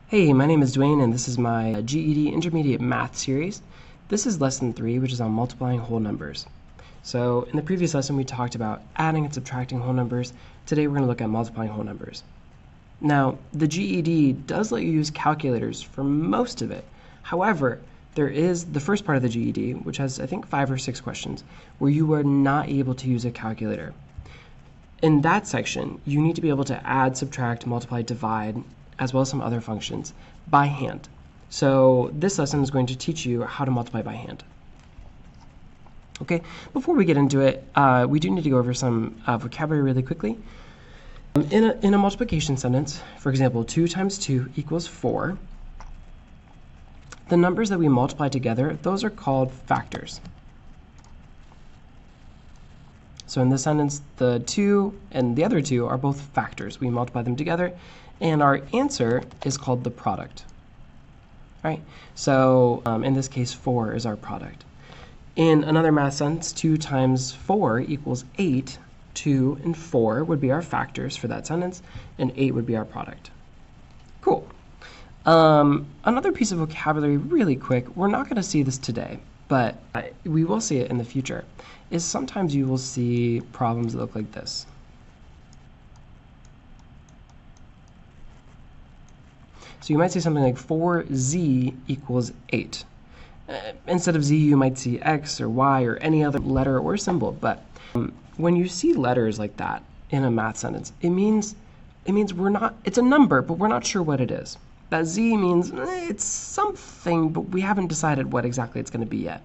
Hey, my name is Dwayne, and this is my GED Intermediate Math series. This is lesson 3, which is on multiplying whole numbers. So in the previous lesson, we talked about adding and subtracting whole numbers. Today, we're going to look at multiplying whole numbers. Now, the GED does let you use calculators for most of it. However, there is the first part of the GED, which has, I think, 5 or 6 questions, where you are not able to use a calculator. In that section, you need to be able to add, subtract, multiply, divide, as well as some other functions by hand. So this lesson is going to teach you how to multiply by hand. Okay, before we get into it, we do need to go over some vocabulary really quickly. In a multiplication sentence, for example, 2 times 2 equals 4. The numbers that we multiply together, those are called factors. So in this sentence, the 2 and the other 2 are both factors. We multiply them together, and our answer is called the product. All right, so in this case, 4 is our product. In another math sentence, 2 times 4 equals 8. 2 and 4 would be our factors for that sentence, and 8 would be our product. Cool. Another piece of vocabulary really quick, we're not going to see this today, but we will see it in the future, is sometimes you will see problems that look like this. So you might see something like 4z equals 8. Instead of z, you might see x or y or any other letter or symbol. But when you see letters like that in a math sentence, it means it's a number, but we're not sure what it is. That z means it's something, but we haven't decided what exactly it's going to be yet.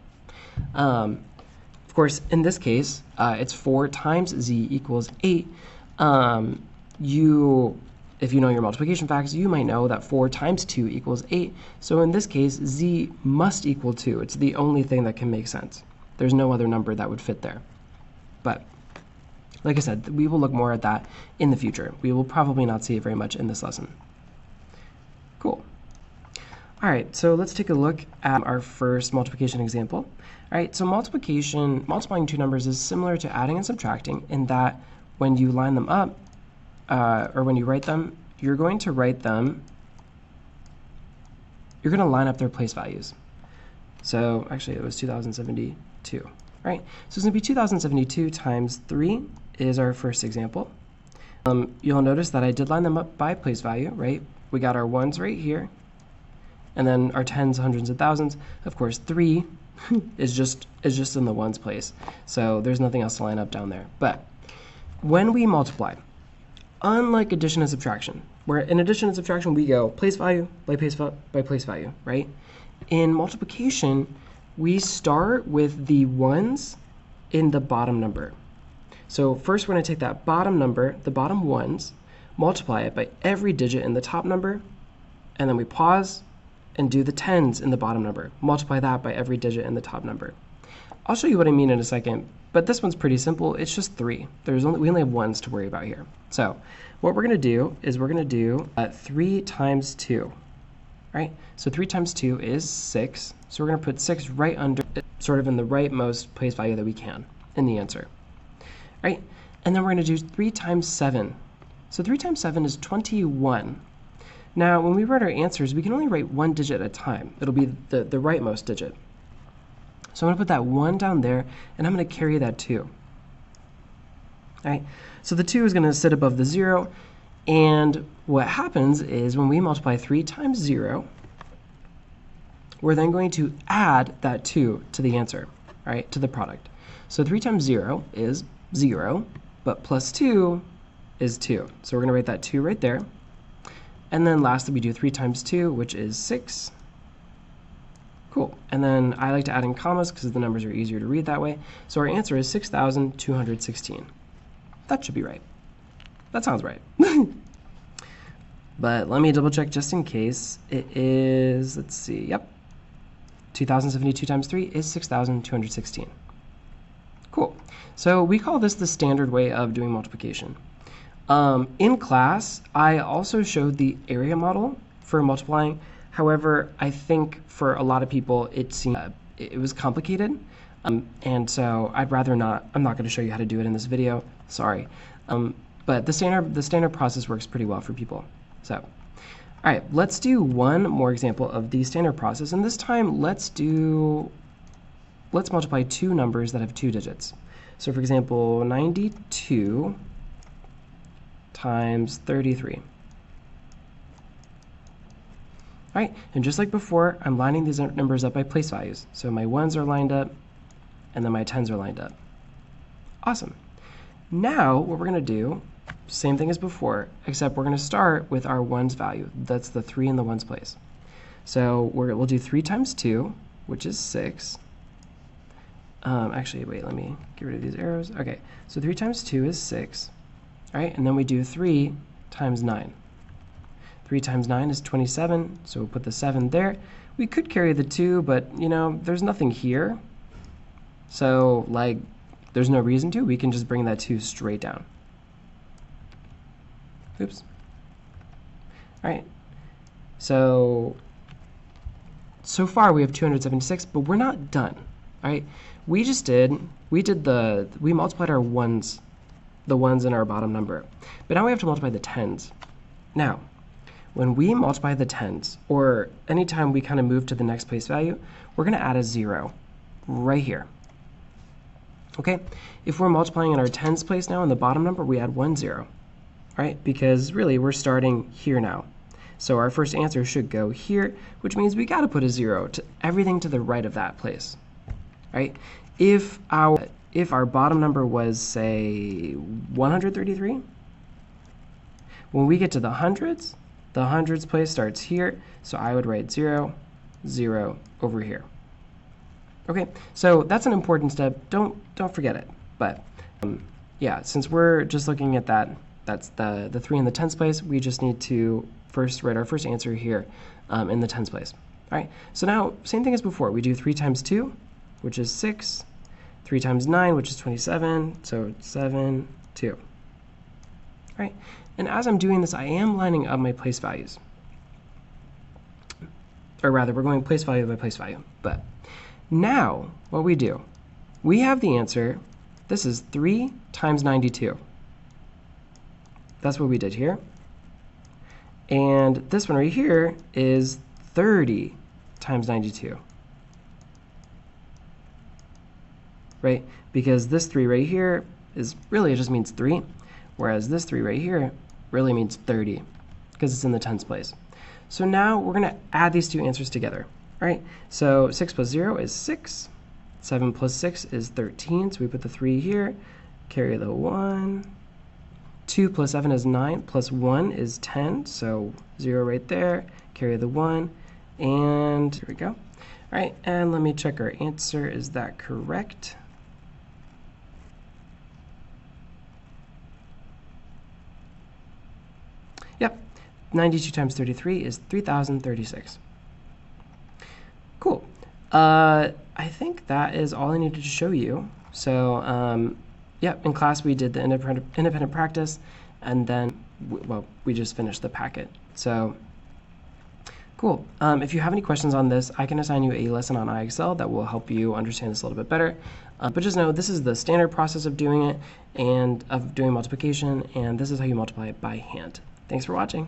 Of course, in this case, it's 4 times z equals 8. If you know your multiplication facts, you might know that 4 times 2 equals 8. So in this case, z must equal 2. It's the only thing that can make sense. There's no other number that would fit there. But like I said, we will look more at that in the future. We will probably not see it very much in this lesson. Cool. All right, so let's take a look at our first multiplication example. All right, so multiplying two numbers is similar to adding and subtracting in that when you line them up, or when you write them, you're going to line up their place values. So actually it was 2072, right? So it's going to be 2072 times 3 is our first example. You'll notice that I did line them up by place value, right? We got our ones right here, and then our tens, hundreds, and thousands. Of course, 3 is just in the ones place, so there's nothing else to line up down there. But when we multiply, unlike addition and subtraction, where in addition and subtraction we go place value by place value, right? In multiplication, we start with the ones in the bottom number. So first we're going to take that bottom number, the bottom ones, multiply it by every digit in the top number, and then we pause and do the tens in the bottom number. Multiply that by every digit in the top number. I'll show you what I mean in a second, but this one's pretty simple. It's just 3. We only have ones to worry about here. So what we're going to do is we're going to do 3 times 2, right? So 3 times 2 is 6. So we're going to put 6 right under, sort of in the rightmost place value that we can in the answer, right? And then we're going to do 3 times 7. So 3 times 7 is 21. Now, when we write our answers, we can only write one digit at a time. It'll be the rightmost digit. So I'm going to put that 1 down there, and I'm going to carry that 2. All right? So the 2 is going to sit above the 0, and what happens is when we multiply 3 times 0, we're then going to add that 2 to the answer, right, to the product. So 3 times 0 is 0, but plus 2 is 2. So we're going to write that 2 right there. And then lastly, we do 3 times 2, which is 6. Cool. And then I like to add in commas because the numbers are easier to read that way. So our answer is 6,216. That should be right. That sounds right. But let me double check just in case. It is, let's see, yep. 2072 times 3 is 6,216. Cool. So we call this the standard way of doing multiplication. In class, I also showed the area model for multiplying. However, I think for a lot of people it seemed it was complicated, and so I'd rather not. I'm not going to show you how to do it in this video. Sorry, but the standard process works pretty well for people. So All right, let's do one more example of the standard process, and this time let's multiply two numbers that have 2 digits. So for example, 92 times 33. All right, and just like before, I'm lining these numbers up by place values. So my 1s are lined up, and then my 10s are lined up. Awesome. Now what we're going to do, same thing as before, except we're going to start with our 1's value. That's the 3 in the 1's place. So we'll do 3 times 2, which is 6. Actually, wait, let me get rid of these arrows. Okay, so 3 times 2 is 6. All right, and then we do 3 times 9. 3 times 9 is 27, so we'll put the 7 there. We could carry the 2, but, you know, there's nothing here. So, like, there's no reason to. We can just bring that 2 straight down. Oops. All right. So far we have 276, but we're not done. All right. We multiplied our 1s, the 1s in our bottom number. But now we have to multiply the 10s. Now, when we multiply the 10s, or anytime we kind of move to the next place value, we're going to add a 0 right here. Okay? If we're multiplying in our 10s place now in the bottom number, we add 1 0. Right? Because really we're starting here now. So our first answer should go here, which means we got to put a 0 to everything to the right of that place. Right? If our bottom number was, say, 133, when we get to the hundreds place starts here, so I would write 0, 0 over here. Okay, so that's an important step. Don't forget it. But yeah, since we're just looking at that, that's the 3 in the 10s place, we just need to first write our first answer here in the 10s place. All right, so now same thing as before. We do 3 times 2, which is 6, 3 times 9, which is 27, so 7, 2. All right, and as I'm doing this, I am lining up my place values. Or rather, we're going place value by place value. But now, what we do, we have the answer. This is 3 times 92. That's what we did here. And this one right here is 30 times 92. Right? Because this 3 right here is really, it just means 3, whereas this 3 right here really means 30 because it's in the 10s place. So now we're going to add these two answers together. All right? So 6 plus 0 is 6. 7 plus 6 is 13, so we put the 3 here, carry the 1. 2 plus 7 is 9, plus 1 is 10, so 0 right there, carry the 1, and here we go. All right, and let me check our answer. Is that correct? Yep, 92 times 33 is 3,036. Cool. I think that is all I needed to show you. So, yeah, in class we did the independent practice, and then, well, we just finished the packet. So, cool. If you have any questions on this, I can assign you a lesson on IXL that will help you understand this a little bit better. But just know this is the standard process of doing it, and of doing multiplication, and this is how you multiply it by hand. Thanks for watching.